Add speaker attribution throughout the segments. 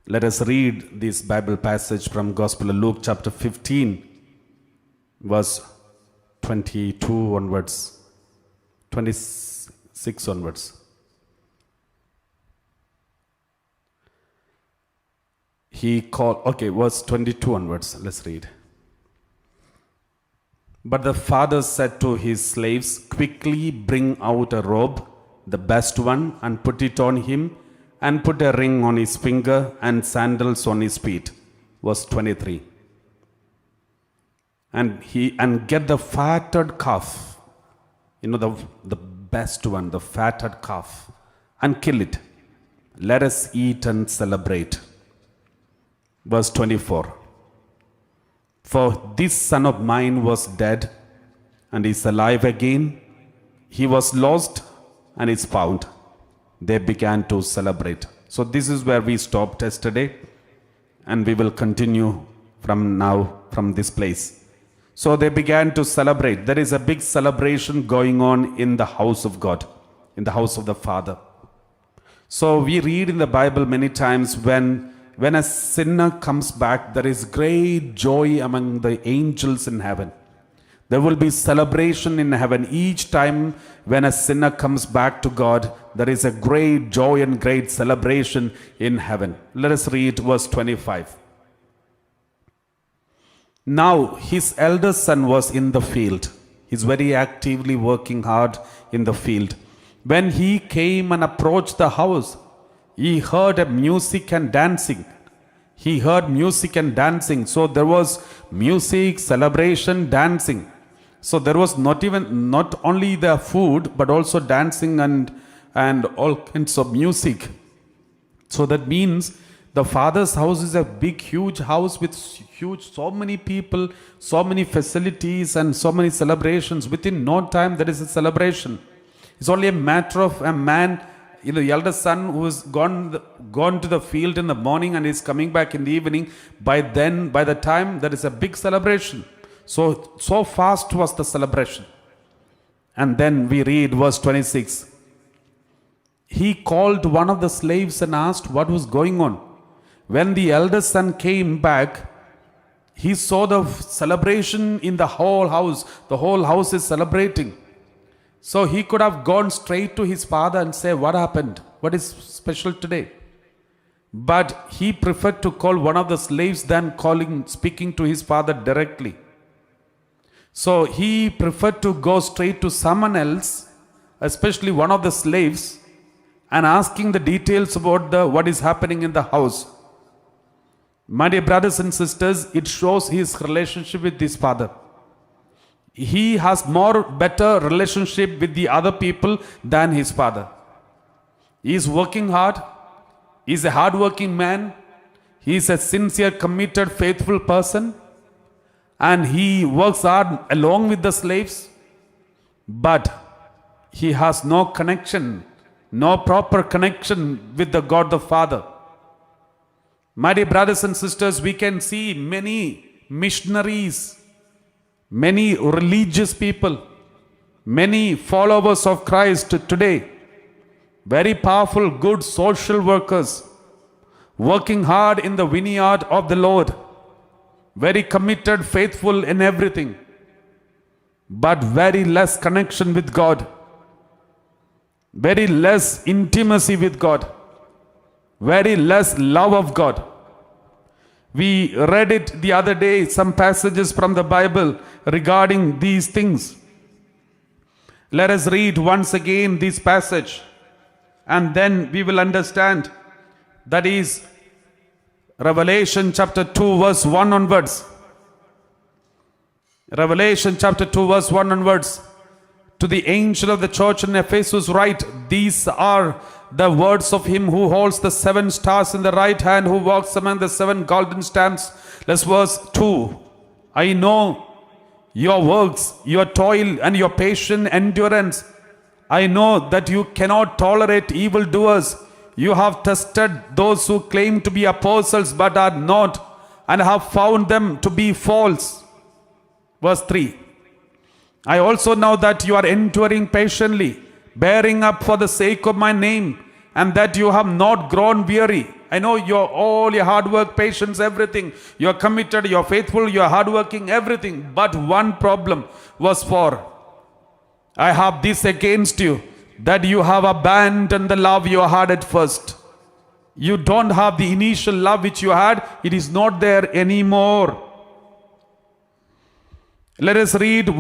Speaker 1: Let us read this Bible passage from Gospel of Luke chapter 15, verse 22 onwards, 26 onwards. Verse 22 onwards, let's read. But the father said to his slaves, quickly bring out a robe, the best one, and put it on him, and put a ring on his finger and sandals on his feet. Verse 23. And get the fatted calf, the best one, the fatted calf, and kill it. Let us eat and celebrate. Verse 24. For this son of mine was dead and is alive again. He was lost and is found. They began to celebrate. So this is where we stopped yesterday, and we will continue from this place. So they began to celebrate. There is a big celebration going on in the house of God, in the house of the Father. So we read in the Bible many times when a sinner comes back, there is great joy among the angels in heaven. There will be celebration in heaven. Each time when a sinner comes back to God, there is a great joy and great celebration in heaven. Let us read verse 25. Now his eldest son was in the field. He's very actively working hard in the field. When he came and approached the house, he heard music and dancing. So there was music, celebration, dancing. So there was not only the food, but also dancing and all kinds of music. So that means the father's house is a big, huge house with so many people, so many facilities, and so many celebrations. Within no time, there is a celebration. It's only a matter of a man, the eldest son who has gone to the field in the morning and is coming back in the evening. By the time, there is a big celebration. So fast was the celebration. And then we read verse 26. He called one of the slaves and asked what was going on. When the eldest son came back, he saw the celebration in the whole house. The whole house is celebrating. So he could have gone straight to his father and say, what happened? What is special today? But he preferred to call one of the slaves than speaking to his father directly. So he preferred to go straight to someone else, especially one of the slaves, and asking the details about what is happening in the house. My dear brothers and sisters, it shows his relationship with his father. He has better relationship with the other people than his father. He is working hard. He is a hard-working man. He is a sincere, committed, faithful person. And he works hard along with the slaves. But he has no connection, no proper connection with the God the Father. My dear brothers and sisters, we can see many missionaries, many religious people, many followers of Christ today, very powerful, good social workers, working hard in the vineyard of the Lord, very committed, faithful in everything, but very less connection with God, very less intimacy with God, very less love of God. We read it the other day, some passages from the Bible regarding these things. Let us read once again this passage, and then we will understand. That is Revelation chapter 2 verse 1 onwards. Revelation chapter 2 verse 1 onwards. To the angel of the church in Ephesus write, these are the words of him who holds the 7 stars in the right hand, who walks among the 7 golden stamps. Let's verse 2. I know your works, your toil, and your patient endurance. I know that you cannot tolerate evildoers. You have tested those who claim to be apostles but are not, and have found them to be false. Verse 3. I also know that you are enduring patiently, bearing up for the sake of my name, and that you have not grown weary. I know all your hard work, patience, everything. You're committed, you're faithful, you're hardworking, everything. But one problem was for, I have this against you, that you have abandoned the love you had at first. You don't have the initial love which you had. It is not there anymore. Let us read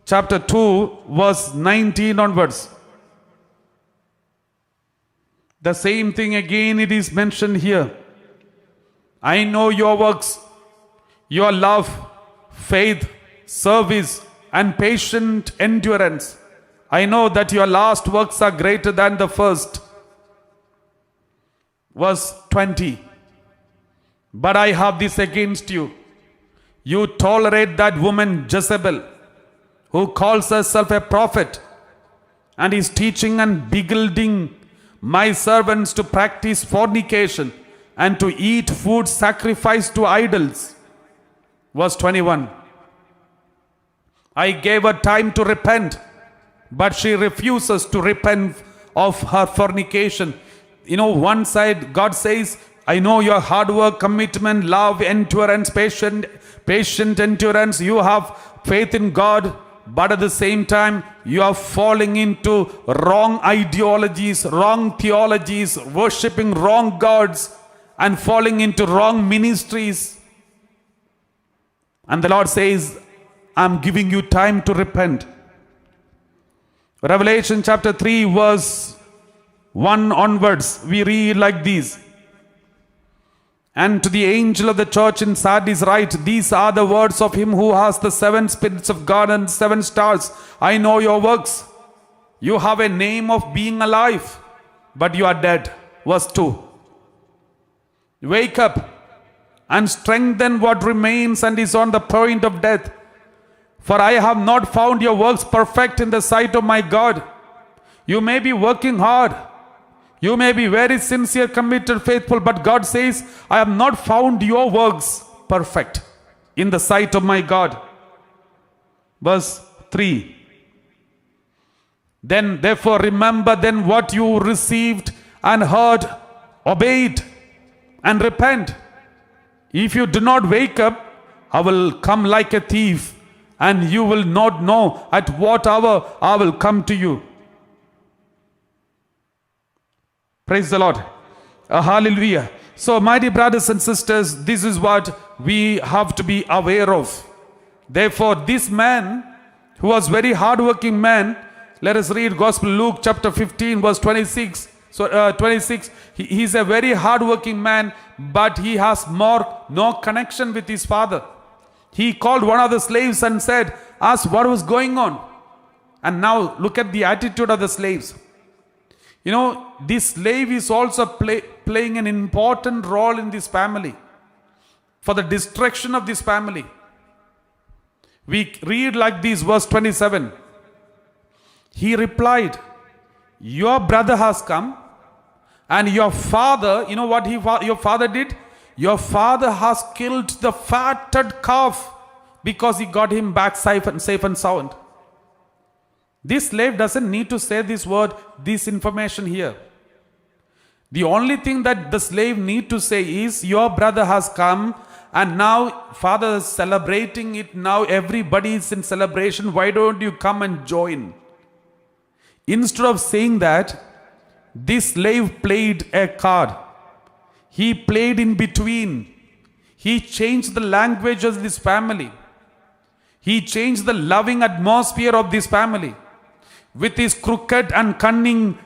Speaker 1: chapter 2, verse 19 onwards. The same thing again it is mentioned here. I know your works, your love, faith, service, and patient endurance. I know that your last works are greater than the first. Verse 20. But I have this against you. You tolerate that woman Jezebel, who calls herself a prophet, and is teaching and beguiling my servants to practice fornication and to eat food sacrificed to idols. Verse 21. I gave her time to repent, but she refuses to repent of her fornication. One side God says, I know your hard work, commitment, love, endurance, patient endurance. You have faith in God. But at the same time, you are falling into wrong ideologies, wrong theologies, worshipping wrong gods, and falling into wrong ministries. And the Lord says, I'm giving you time to repent. Revelation chapter 3, verse 1 onwards, we read like this. And to the angel of the church in Sardis write, these are the words of him who has the 7 spirits of God and 7 stars. I know your works. You have a name of being alive, but you are dead. Verse 2. Wake up and strengthen what remains and is on the point of death. For I have not found your works perfect in the sight of my God. You may be working hard. You may be very sincere, committed, faithful, but God says, I have not found your works perfect in the sight of my God. Verse 3. Then therefore remember then what you received and heard, obeyed, and repent. If you do not wake up, I will come like a thief, and you will not know at what hour I will come to you. Praise the Lord. Hallelujah. So, my dear brothers and sisters, this is what we have to be aware of. Therefore, this man, who was very hardworking man, let us read Gospel Luke chapter 15, verse 26. So, 26, he's a very hardworking man, but he has no connection with his father. He called one of the slaves and asked what was going on. And now look at the attitude of the slaves. This slave is also playing an important role in this family, for the destruction of this family. We read like this, verse 27. He replied, your brother has come, and your father, you know what your father did? Your father has killed the fatted calf because he got him back safe and sound. This slave doesn't need to say this information here. The only thing that the slave need to say is, your brother has come, and now father is celebrating it. Now everybody is in celebration. Why don't you come and join? Instead of saying that, this slave played a card. He played in between. He changed the language of this family. He changed the loving atmosphere of this family. With his crooked and cunning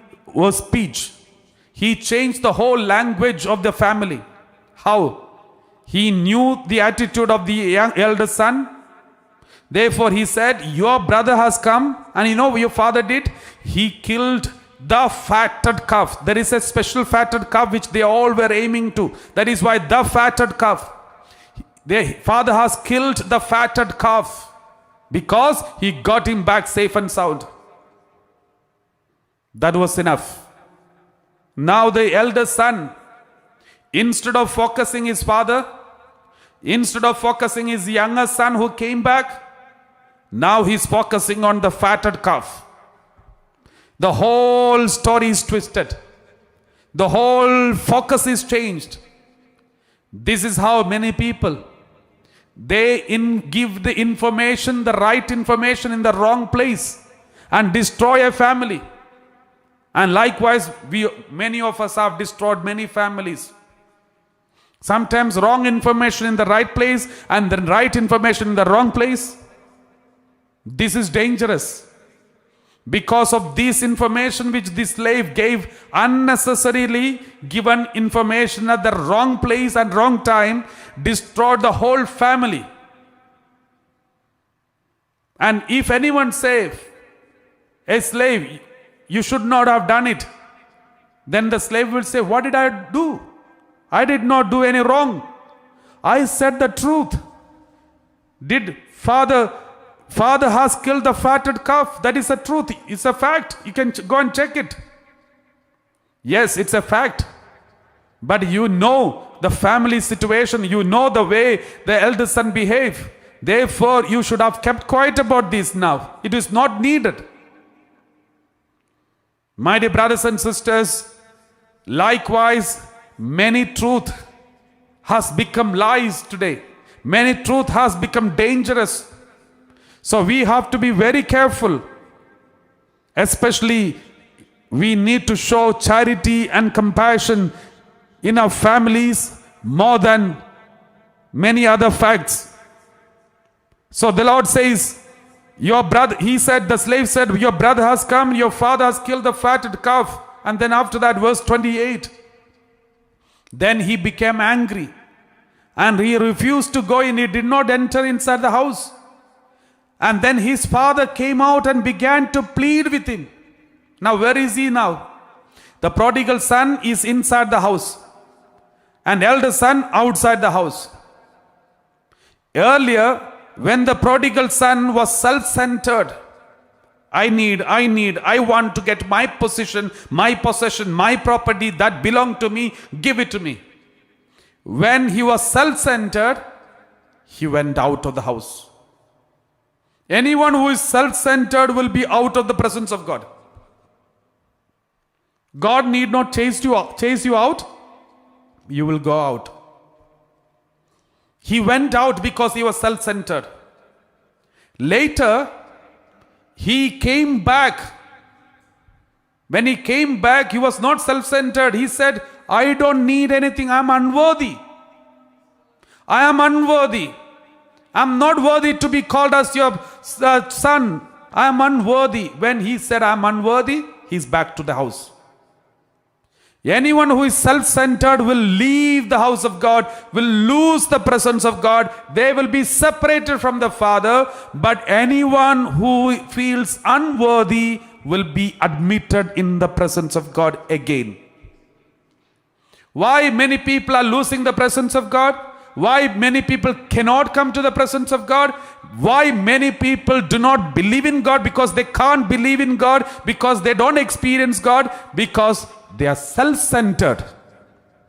Speaker 1: speech, he changed the whole language of the family. How? He knew the attitude of the elder son. Therefore he said, your brother has come, and you know what your father did? He killed the fatted calf. There is a special fatted calf which they all were aiming to. That is why the fatted calf. The father has killed the fatted calf because he got him back safe and sound. That was enough. Now the elder son, instead of focusing his father, instead of focusing his younger son who came back, now he's focusing on the fatted calf. The whole story is twisted. The whole focus is changed. This is how many people, they give the information, the right information in the wrong place and destroy a family. And likewise, many of us have destroyed many families. Sometimes wrong information in the right place and the right information in the wrong place. This is dangerous. Because of this information which this slave gave, unnecessarily given information at the wrong place and wrong time, destroyed the whole family. And if anyone say, a slave, you should not have done it, then the slave will say, what did I do? I did not do any wrong. I said the truth. Did Father has killed the fatted calf? That is the truth. It's a fact. You can go and check it. Yes, it's a fact. But you know the family situation. You know the way the eldest son behaved. Therefore, you should have kept quiet about this now. It is not needed. My dear brothers and sisters, likewise, many truth has become lies today. Many truth has become dangerous. So we have to be very careful. Especially, we need to show charity and compassion in our families more than many other facts. So the Lord says, your brother, the slave said, your brother has come, your father has killed the fatted calf. And then after that, verse 28. Then he became angry and he refused to go in. He did not enter inside the house. And then his father came out and began to plead with him. Now, where is he now? The prodigal son is inside the house and elder son outside the house. Earlier, when the prodigal son was self-centered, I want to get my possession, my property that belonged to me, give it to me. When he was self-centered, he went out of the house. Anyone who is self-centered will be out of the presence of God. God need not chase you out. You will go out. He went out because he was self-centered. Later, he came back. When he came back, he was not self-centered. He said, I don't need anything. I am unworthy. I am unworthy. I am not worthy to be called as your son. I am unworthy. When he said, I am unworthy, he's back to the house. Anyone who is self-centered will leave the house of God, will lose the presence of God. They will be separated from the Father. But anyone who feels unworthy will be admitted in the presence of God again. Why many people are losing the presence of God? Why many people cannot come to the presence of God? Why many people do not believe in God? Because they can't believe in God, because they don't experience God, because they are self-centered.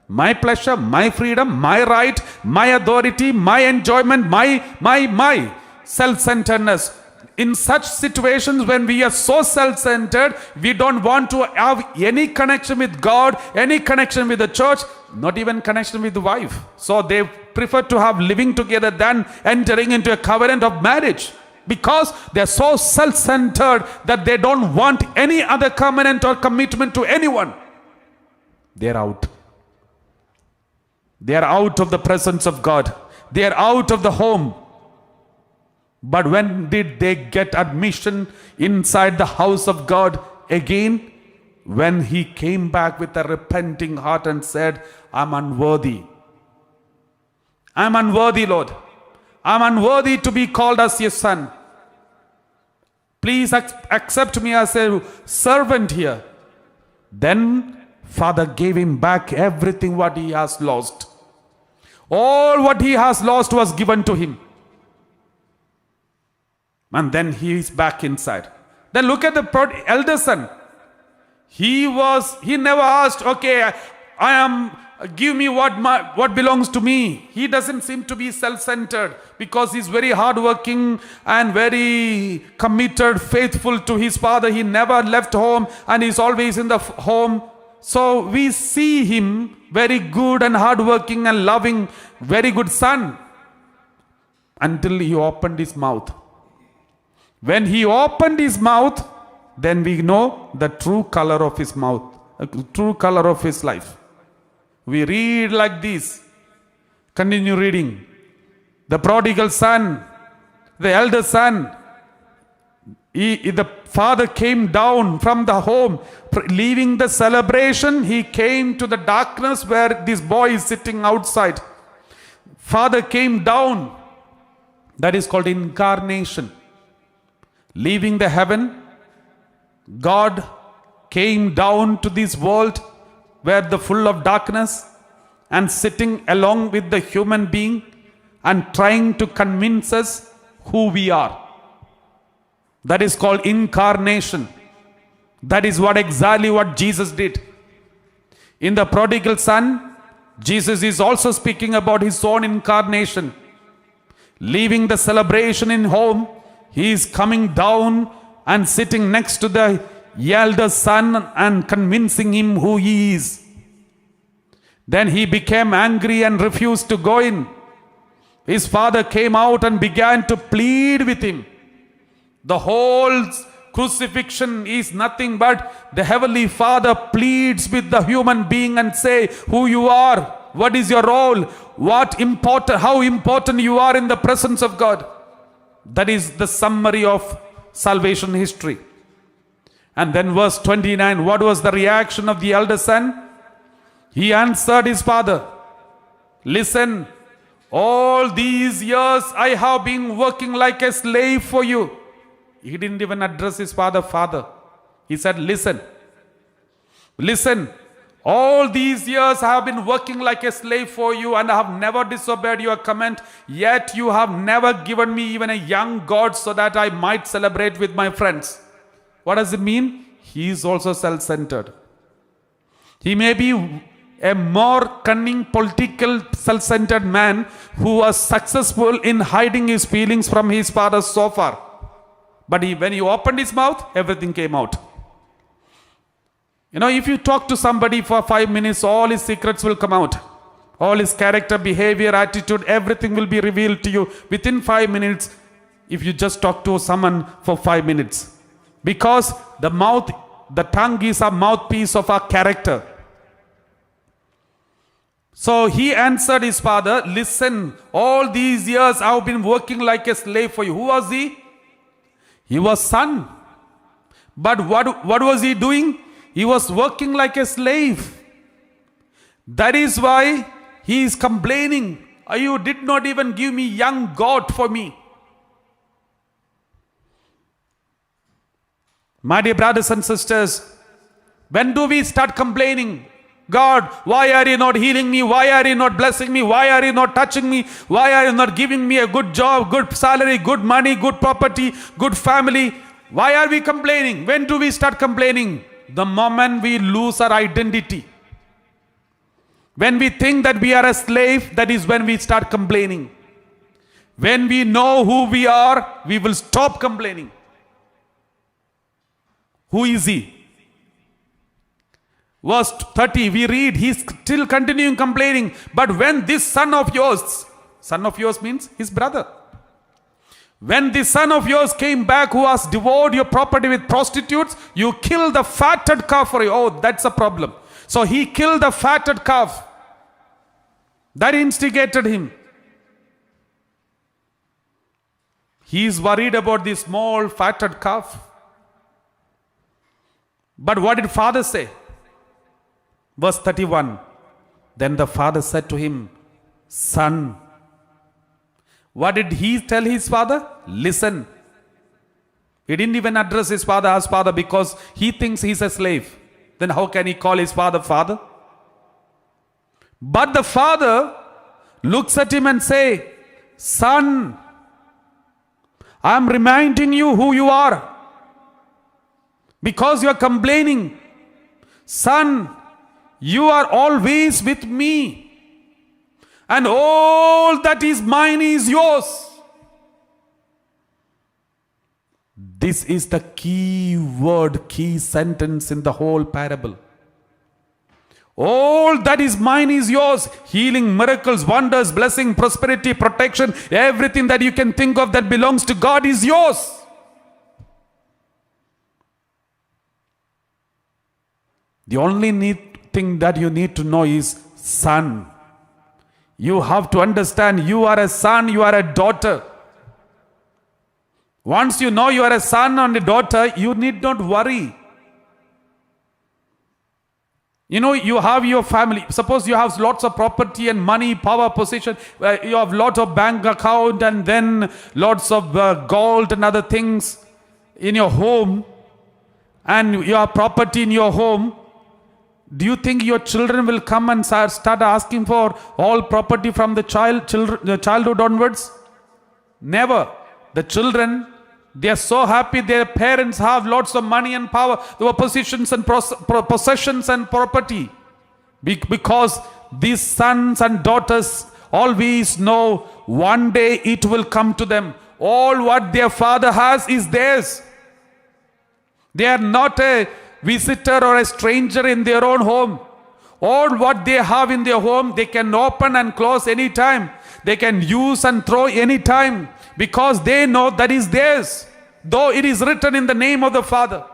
Speaker 1: My pleasure, my freedom, my right, my authority, my enjoyment, my self-centeredness. In such situations, when we are so self-centered, we don't want to have any connection with God, any connection with the church, not even connection with the wife. So they prefer to have living together than entering into a covenant of marriage. Because they are so self-centered that they don't want any other covenant or commitment to anyone. They are out. They are out of the presence of God. They are out of the home. But when did they get admission inside the house of God again? When he came back with a repenting heart and said, I'm unworthy. I'm unworthy, Lord. I'm unworthy to be called as your son. Please accept me as a servant here. Then Father gave him back everything what he has lost. All what he has lost was given to him. And then he is back inside. Then look at the elder son. He never asked, okay, give me what belongs to me. He doesn't seem to be self-centered, because he's very hardworking and very committed, faithful to his father. He never left home and he's always in the home. So we see him very good and hardworking and loving, very good son, until he opened his mouth. When he opened his mouth, then we know the true color of his mouth, true color of his life. We read like this. Continue reading. The prodigal son, the elder son, the father came down from the home, leaving the celebration. He came to the darkness where this boy is sitting outside. Father came down. That is called incarnation. Leaving the heaven, God came down to this world where the full of darkness, and sitting along with the human being and trying to convince us who we are. That is called incarnation. That is exactly what Jesus did. In the prodigal son, Jesus is also speaking about his own incarnation. Leaving the celebration in home, he is coming down and sitting next to the elder son and convincing him who he is. Then he became angry and refused to go in. His father came out and began to plead with him. The whole crucifixion is nothing but the heavenly Father pleads with the human being and say who you are, what is your role, how important you are in the presence of God. That is the summary of salvation history. And then verse 29, what was the reaction of the elder son? He answered his father, listen, all these years I have been working like a slave for you. He didn't even address his father. He said, listen, all these years I have been working like a slave for you and I have never disobeyed your command, yet you have never given me even a young goat so that I might celebrate with my friends. What does it mean? He is also self-centered. He may be a more cunning, political, self-centered man who was successful in hiding his feelings from his father so far. But when he opened his mouth, everything came out. If you talk to somebody for 5 minutes, all his secrets will come out. All his character, behavior, attitude, everything will be revealed to you within 5 minutes if you just talk to someone for 5 minutes. Because the tongue is a mouthpiece of our character. So he answered his father, listen, all these years I have been working like a slave for you. Who was he? He was son. But what was he doing? He was working like a slave. That is why he is complaining. You did not even give me young goat for me. My dear brothers and sisters, when do we start complaining? God, why are you not healing me? Why are you not blessing me? Why are you not touching me? Why are you not giving me a good job, good salary, good money, good property, good family? Why are we complaining? When do we start complaining? The moment we lose our identity. When we think that we are a slave, that is when we start complaining. When we know who we are, we will stop complaining. Who is he? Verse 30, we read, he's still continuing complaining. But when this son of yours means his brother. When this son of yours came back who has devoured your property with prostitutes, you killed the fatted calf for you. Oh, that's a problem. So he killed the fatted calf. That instigated him. He is worried about this small fatted calf. But what did father say? Verse 31, then the father said to him, son. What did he tell his father? Listen. He didn't even address his father as father because he thinks he's a slave. Then how can he call his father father? But the father looks at him and say, son, I'm reminding you who you are. Because you are complaining. Son, you are always with me. And all that is mine is yours. This is the key word, key sentence in the whole parable. All that is mine is yours. Healing, miracles, wonders, blessing, prosperity, protection, everything that you can think of that belongs to God is yours. The only thing that you need to know is son. You have to understand you are a son, you are a daughter. Once you know you are a son and a daughter, you need not worry. You know, you have your family. Suppose you have lots of property and money, power, position. You have lot of bank account and then lots of gold and other things in your home. And you have property in your home. Do you think your children will come and start asking for all property from the childhood onwards? Never. The children, they are so happy their parents have lots of money and power, their positions and possessions and property. Because these sons and daughters always know one day it will come to them. All what their father has is theirs. They are not a visitor or a stranger in their own home. All what they have in their home, they can open and close anytime. They can use and throw anytime. Because they know that is theirs, though it is written in the name of the Father.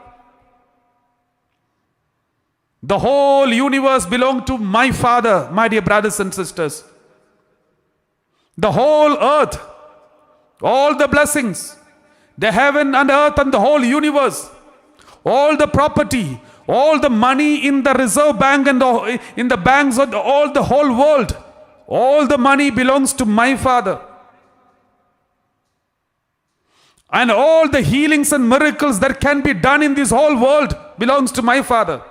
Speaker 1: The whole universe belongs to my Father, my dear brothers and sisters. The whole earth, all the blessings, the heaven and earth and the whole universe, all the property, all the money in the reserve bank and in the banks of all the whole world, all the money belongs to my Father. And all the healings and miracles that can be done in this whole world belongs to my Father.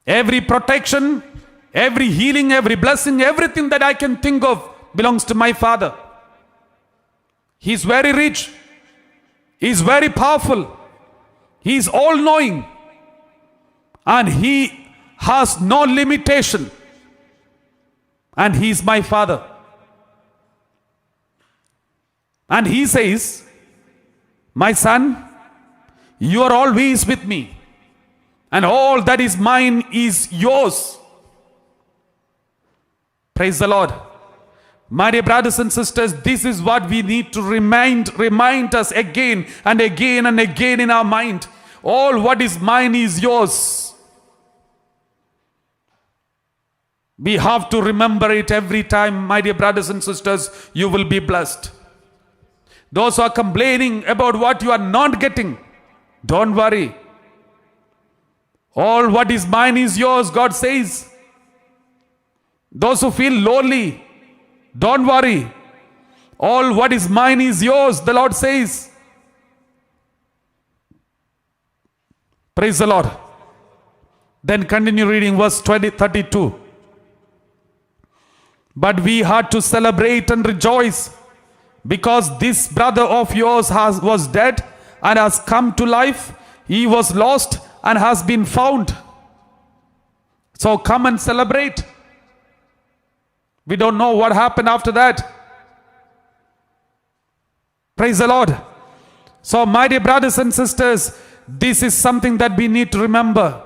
Speaker 1: Every protection, every healing, every blessing, everything that I can think of belongs to my Father. He is very rich. He is very powerful. He is all-knowing. And He has no limitation. And He is my Father. And He says, my son, you are always with me. And all that is mine is yours. Praise the Lord. My dear brothers and sisters, this is what we need to remind us again and again and again in our mind. All what is mine is yours. We have to remember it every time, my dear brothers and sisters, you will be blessed. Those who are complaining about what you are not getting, don't worry. All what is mine is yours, God says. Those who feel lonely, don't worry. All what is mine is yours, the Lord says. Praise the Lord. Then continue reading verse 32. But we had to celebrate and rejoice, because this brother of yours was dead and has come to life. He was lost and has been found. So come and celebrate. We don't know what happened after that. Praise the Lord. So my dear brothers and sisters, this is something that we need to remember.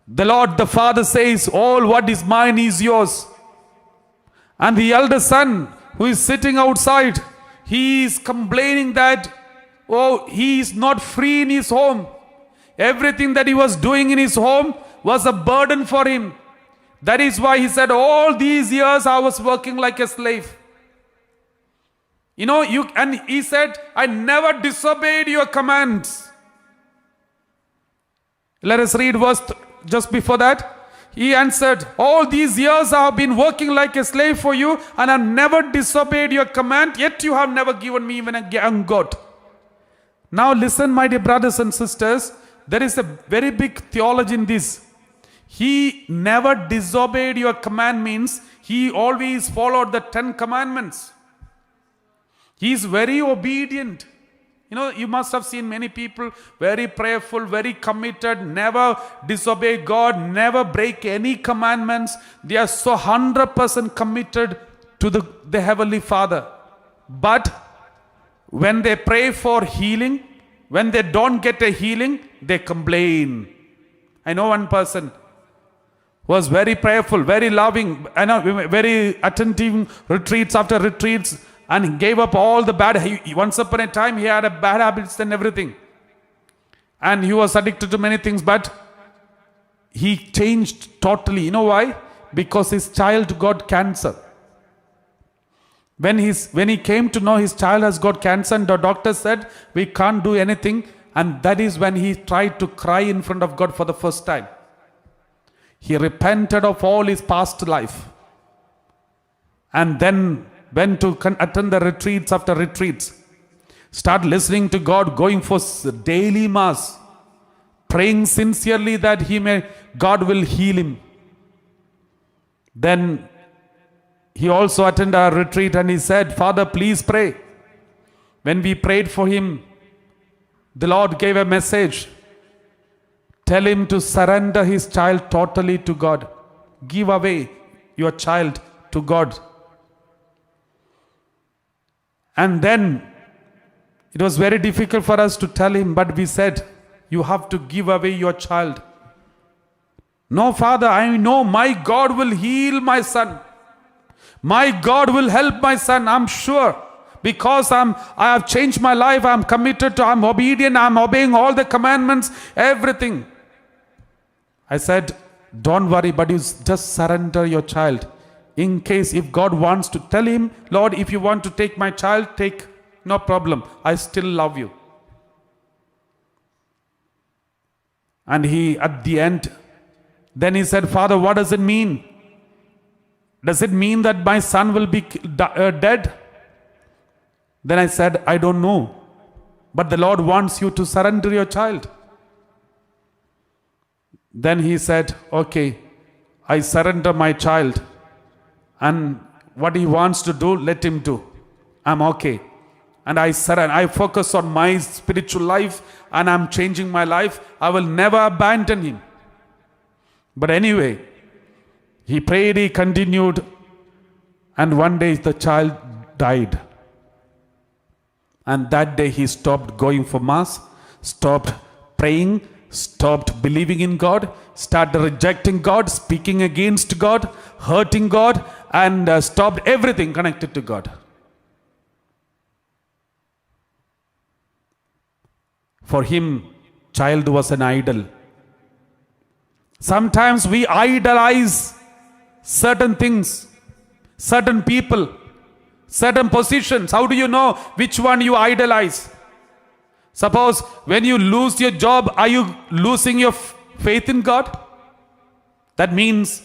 Speaker 1: The Lord, the Father says, all what is mine is yours. And the elder son, who is sitting outside, he is complaining that, he is not free in his home. Everything that he was doing in his home was a burden for him. That is why he said, all these years I was working like a slave. And he said, I never disobeyed your commands. Let us read verse just before that. He answered, all these years I have been working like a slave for you, and I have never disobeyed your command, yet you have never given me even a young goat. Now listen, my dear brothers and sisters, there is a very big theology in this. He never disobeyed your command means he always followed the 10 commandments. He is very obedient. You must have seen many people very prayerful, very committed, never disobey God, never break any commandments. They are so 100% committed to the Heavenly Father. But when they pray for healing, when they don't get a healing, they complain. I know one person was very prayerful, very loving, very attentive, retreats after retreats, and he gave up all the bad. Once upon a time, he had a bad habits and everything. And he was addicted to many things, but he changed totally. You know why? Because his child got cancer. When he came to know his child has got cancer, and the doctor said, we can't do anything. And that is when he tried to cry in front of God for the first time. He repented of all his past life. And then went to attend the retreats after retreats. Start listening to God, going for daily mass. Praying sincerely that God will heal him. Then he also attended our retreat and he said, Father, please pray. When we prayed for him, the Lord gave a message. Tell him to surrender his child totally to God. Give away your child to God. And then it was very difficult for us to tell him, but we said, you have to give away your child. No, Father, I know my God will heal my son. My God will help my son, I'm sure. Because I have changed my life, I'm committed I'm obedient, I'm obeying all the commandments, everything. I said, don't worry, but you just surrender your child. In case if God wants to, tell him, Lord, if you want to take my child, take, no problem. I still love you. And he, at the end, then he said, Father, what does it mean? Does it mean that my son will be dead? Then I said, I don't know. But the Lord wants you to surrender your child. Then he said, okay, I surrender my child. And what he wants to do, let him do. I'm okay. And I surrender. I focus on my spiritual life and I'm changing my life. I will never abandon him. But anyway, he prayed, he continued. And one day the child died. And that day he stopped going for mass, stopped praying, stopped believing in God, started rejecting God, speaking against God, hurting God, and stopped everything connected to God. For him, child was an idol. Sometimes we idolize certain things, certain people, certain positions. How do you know which one you idolize? Suppose when you lose your job, are you losing your faith in God? That means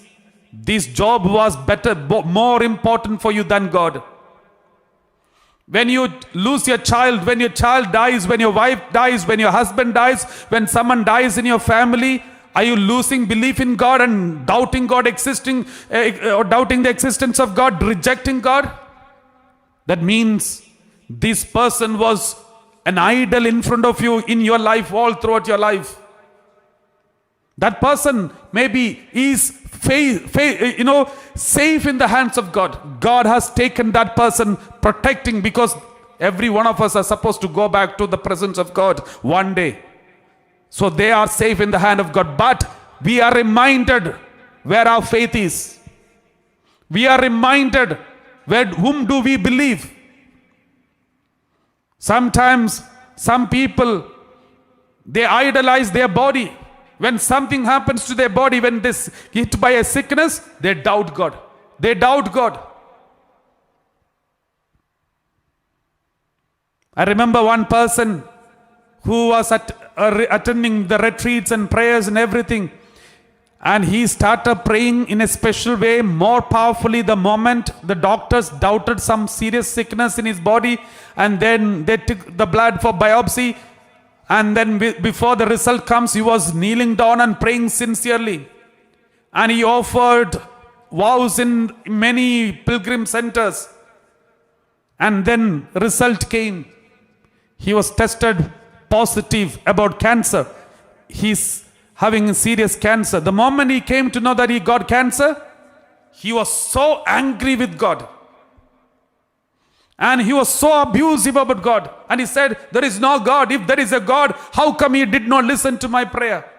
Speaker 1: this job was better, more important for you than God. When you lose your child, when your child dies, when your wife dies, when your husband dies, when someone dies in your family, are you losing belief in God and doubting God existing, or doubting the existence of God, rejecting God? That means this person was an idol in front of you in your life, all throughout your life. That person maybe is safe in the hands of God. God has taken that person, protecting, because every one of us are supposed to go back to the presence of God one day. So they are safe in the hand of God. But we are reminded where our faith is. We are reminded whom do we believe. Sometimes some people, they idolize their body. When something happens to their body, when they hit by a sickness, they doubt God. They doubt God. I remember one person who was attending the retreats and prayers and everything. And he started praying in a special way, more powerfully the moment the doctors doubted some serious sickness in his body. And then they took the blood for biopsy. And then before the result comes, he was kneeling down and praying sincerely. And he offered vows in many pilgrim centers. And then result came. He was tested positive about cancer. He's having serious cancer. The moment he came to know that he got cancer, he was so angry with God. And he was so abusive about God. And he said, there is no God. If there is a God, how come he did not listen to my prayer?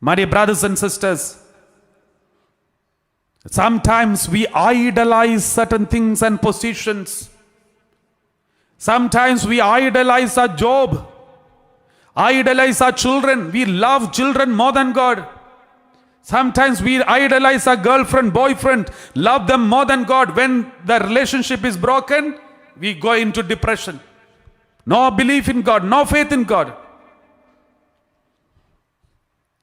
Speaker 1: My dear brothers and sisters, sometimes we idolize certain things and positions. Sometimes we idolize our job, idolize our children. We love children more than God. Sometimes we idolize our girlfriend, boyfriend, love them more than God. When the relationship is broken, we go into depression. No belief in God, no faith in God.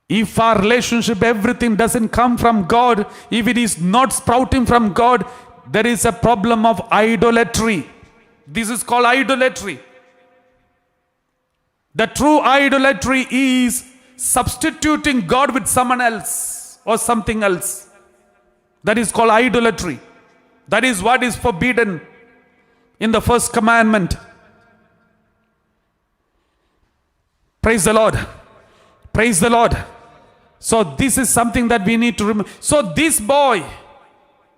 Speaker 1: If our relationship, everything doesn't come from God, if it is not sprouting from God, there is a problem of idolatry. This is called idolatry. The true idolatry is substituting God with someone else or something else. That is called idolatry. That is what is forbidden in the first commandment. Praise the Lord. Praise the Lord. So this is something that we need to remember. So this boy,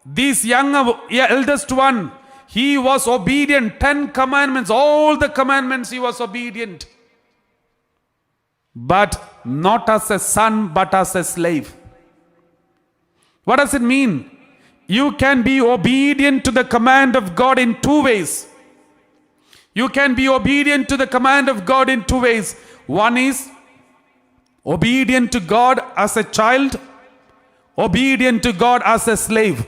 Speaker 1: this young eldest one, he was obedient. 10 commandments, all the commandments he was obedient. But not as a son, but as a slave. What does it mean? You can be obedient to the command of God in two ways. You can be obedient to the command of God in two ways. One is obedient to God as a child, obedient to God as a slave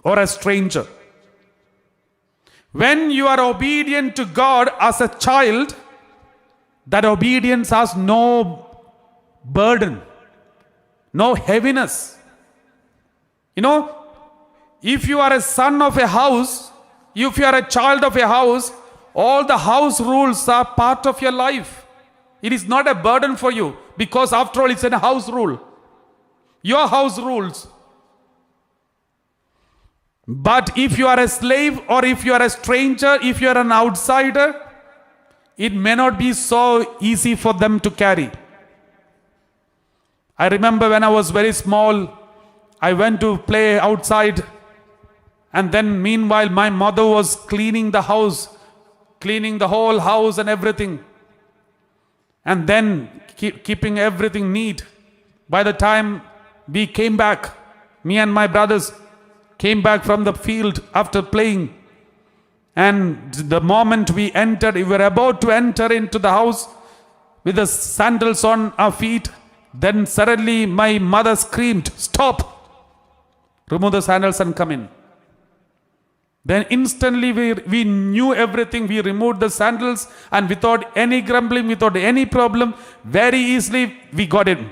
Speaker 1: or a stranger. When you are obedient to God as a child, that obedience has no burden, no heaviness. You know, if you are a son of a house, if you are a child of a house, all the house rules are part of your life. It is not a burden for you, because after all it's a house rule. Your house rules. But if you are a slave, or if you are a stranger, if you are an outsider, it may not be so easy for them to carry. I remember when I was very small, I went to play outside, and then meanwhile my mother was cleaning the house, cleaning the whole house and everything, and then keeping everything neat. By the time we came back, me and my brothers came back from the field after playing, and the moment we were about to enter into the house with the sandals on our feet, then suddenly my mother screamed, "Stop! Remove the sandals and come in." Then instantly we knew everything. We removed the sandals, and without any grumbling, without any problem, very easily we got in.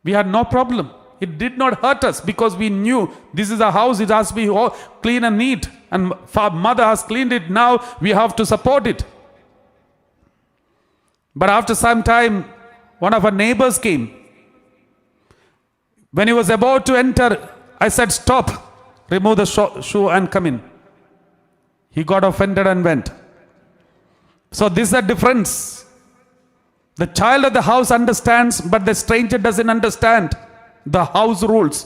Speaker 1: We had no problem. It did not hurt us, because we knew this is a house, it has to be all clean and neat. And mother has cleaned it, now we have to support it. But after some time, one of our neighbors came. When he was about to enter, I said, "Stop, remove the shoe and come in." He got offended and went. So this is the difference. The child of the house understands, but the stranger doesn't understand the house rules.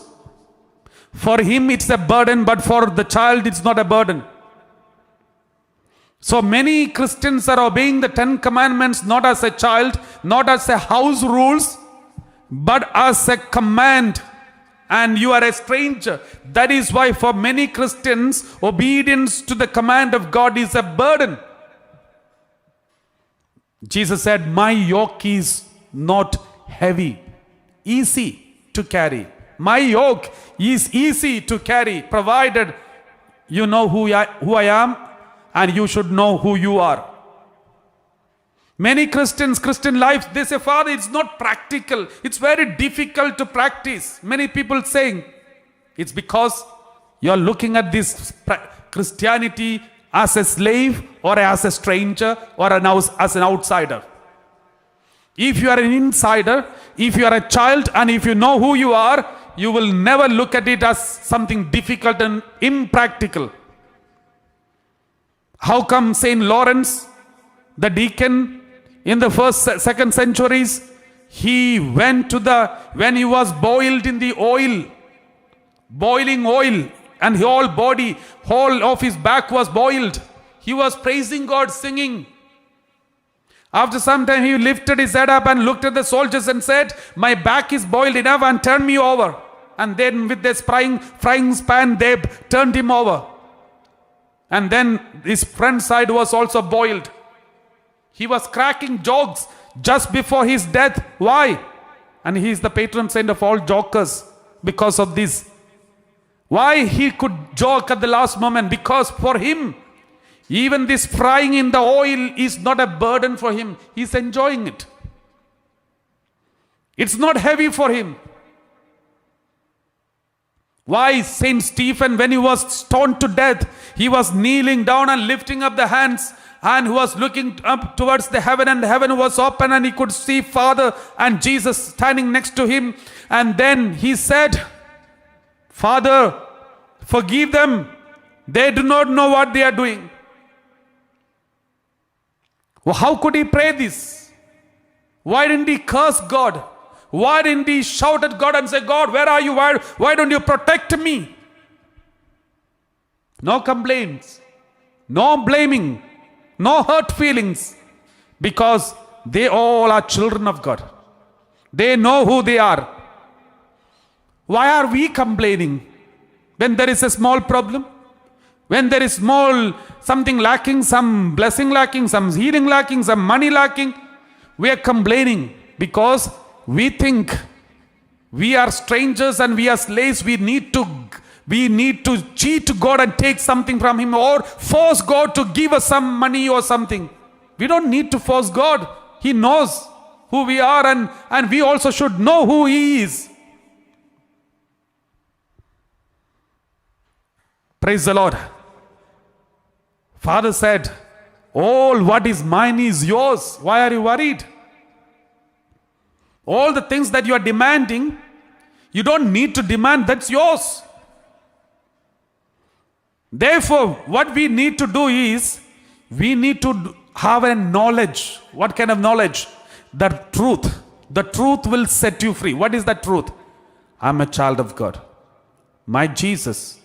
Speaker 1: For him it's a burden, but for the child it's not a burden. So many Christians are obeying the 10 commandments not as a child, not as a house rules, but as a command. And you are a stranger. That is why for many Christians, obedience to the command of God is a burden. Jesus said, "My yoke is not heavy, easy to carry." My yoke is easy to carry, provided you know who I am, and you should know who you are. Many Christians, Christian life, they say, "Father, it's not practical. It's very difficult to practice." Many people saying, it's because you're looking at this Christianity as a slave, or as a stranger, or as an outsider. If you are an insider, if you are a child, and if you know who you are, you will never look at it as something difficult and impractical. How come St. Lawrence, the deacon in the second centuries, he went to when he was boiled in the oil, boiling oil, and whole of his back was boiled. He was praising God, singing. After some time, he lifted his head up and looked at the soldiers and said, "My back is boiled enough and turn me over." And then with this frying pan, they turned him over. And then his front side was also boiled. He was cracking jokes just before his death. Why? And he is the patron saint of all jokers because of this. Why he could joke at the last moment? Because for him, even this frying in the oil is not a burden for him. He's enjoying it. It's not heavy for him. Why Saint Stephen, when he was stoned to death, he was kneeling down and lifting up the hands, and he was looking up towards the heaven, and the heaven was open, and he could see Father and Jesus standing next to him. And then he said, "Father, forgive them. They do not know what they are doing." Well, how could he pray this? Why didn't he curse God? Why didn't he shout at God and say, "God, where are you? Why don't you protect me?" No complaints, no blaming, no hurt feelings, because they all are children of God. They know who they are. Why are we complaining when there is a small problem? When there is something lacking, some blessing lacking, some healing lacking, some money lacking, we are complaining because we think we are strangers and we are slaves. We need to cheat God and take something from Him, or force God to give us some money or something. We don't need to force God. He knows who we are, and we also should know who He is. Praise the Lord. Father said, "All what is mine is yours. Why are you worried?" All the things that you are demanding, you don't need to demand. That's yours. Therefore, what we need to do is, we need to have a knowledge. What kind of knowledge? The truth. The truth will set you free. What is the truth? I'm a child of God. My Jesus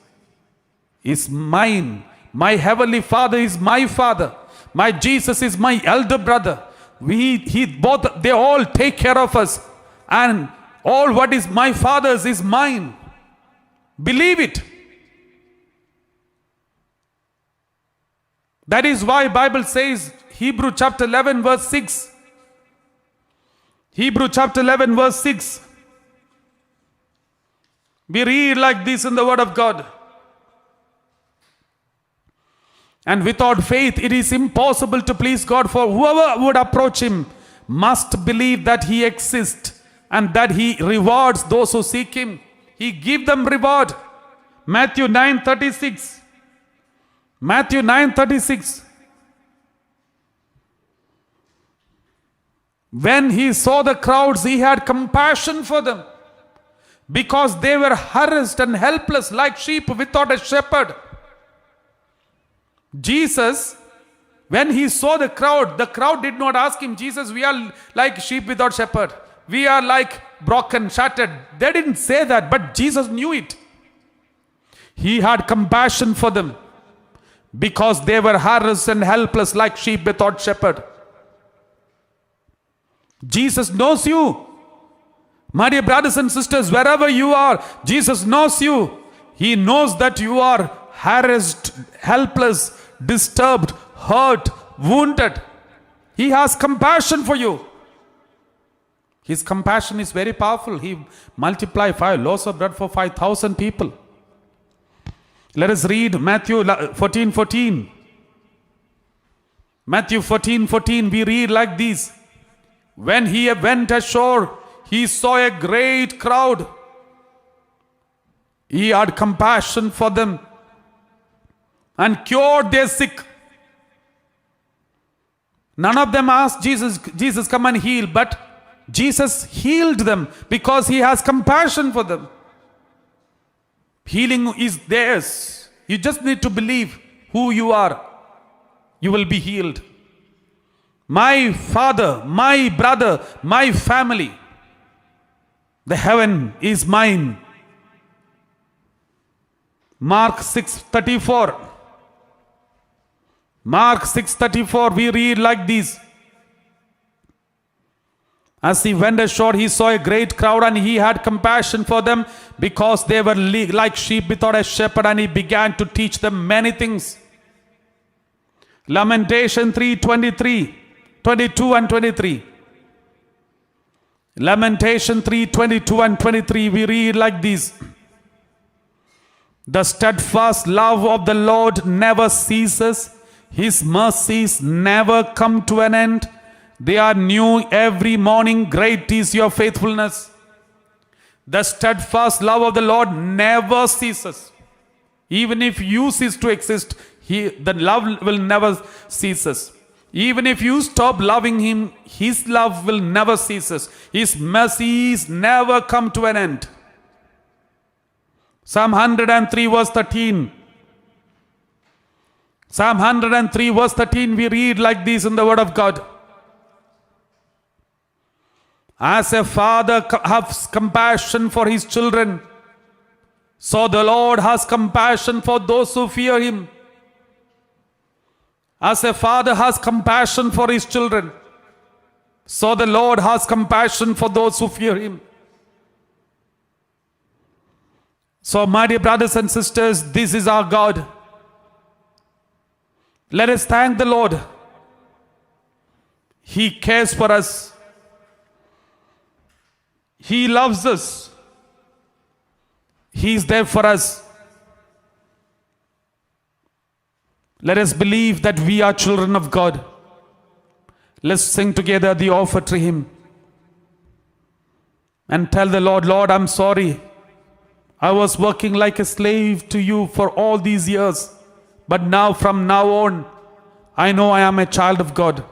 Speaker 1: is mine. My heavenly Father is my Father. My Jesus is my elder brother. They all take care of us. And all what is my Father's is mine. Believe it. That is why Bible says, Hebrew chapter 11 verse 6. Hebrew chapter 11 verse 6. We read like this in the Word of God. "And without faith it is impossible to please God, for whoever would approach Him must believe that He exists and that He rewards those who seek Him." He gives them reward. Matthew 9:36. Matthew 9:36. When He saw the crowds, He had compassion for them, because they were harassed and helpless like sheep without a shepherd. Jesus, when He saw the crowd did not ask Him, "Jesus, we are like sheep without shepherd. We are like broken, shattered." They didn't say that, but Jesus knew it. He had compassion for them because they were harassed and helpless like sheep without shepherd. Jesus knows you. My dear brothers and sisters, wherever you are, Jesus knows you. He knows that you are harassed, helpless, disturbed, hurt, wounded. He has compassion for you. His compassion is very powerful. He multiplied 5 loaves of bread for 5,000 people. Let us read Matthew 14:14. Matthew 14:14, we read like this. When He went ashore, He saw a great crowd. He had compassion for them and cured their sick. None of them asked Jesus, "Come and heal," but Jesus healed them because He has compassion for them. Healing is theirs. You just need to believe who you are. You will be healed. My father, my brother, my family, the heaven is mine. Mark 6:34. Mark 6:34, we read like this. As he went ashore, he saw a great crowd and he had compassion for them because they were like sheep without a shepherd, and he began to teach them many things. Lamentation 3:23, 22 and 23. Lamentation 3:22 and 23, we read like this. The steadfast love of the Lord never ceases. His mercies never come to an end. They are new every morning. Great is your faithfulness. The steadfast love of the Lord never ceases. Even if you cease to exist, the love will never ceases. Even if you stop loving him, his love will never ceases. His mercies never come to an end. Psalm 103 verse 13. Psalm 103 verse 13, we read like this in the word of God. As a father has compassion for his children, so the Lord has compassion for those who fear him. As a father has compassion for his children, so the Lord has compassion for those who fear him. So, my dear brothers and sisters, this is our God. Let us thank the Lord. He cares for us. He loves us. He is there for us. Let us believe that we are children of God. Let's sing together the offer to him and tell the Lord, Lord, I'm sorry. I was working like a slave to you for all these years. But now, from now on, I know I am a child of God.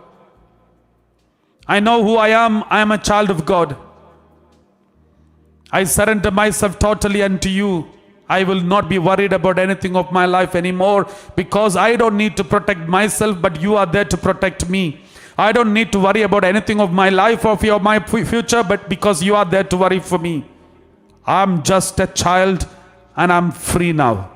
Speaker 1: I know who I am. I am a child of God. I surrender myself totally unto you. I will not be worried about anything of my life anymore, because I don't need to protect myself, but you are there to protect me. I don't need to worry about anything of my life or of my future, but because you are there to worry for me. I'm just a child and I'm free now.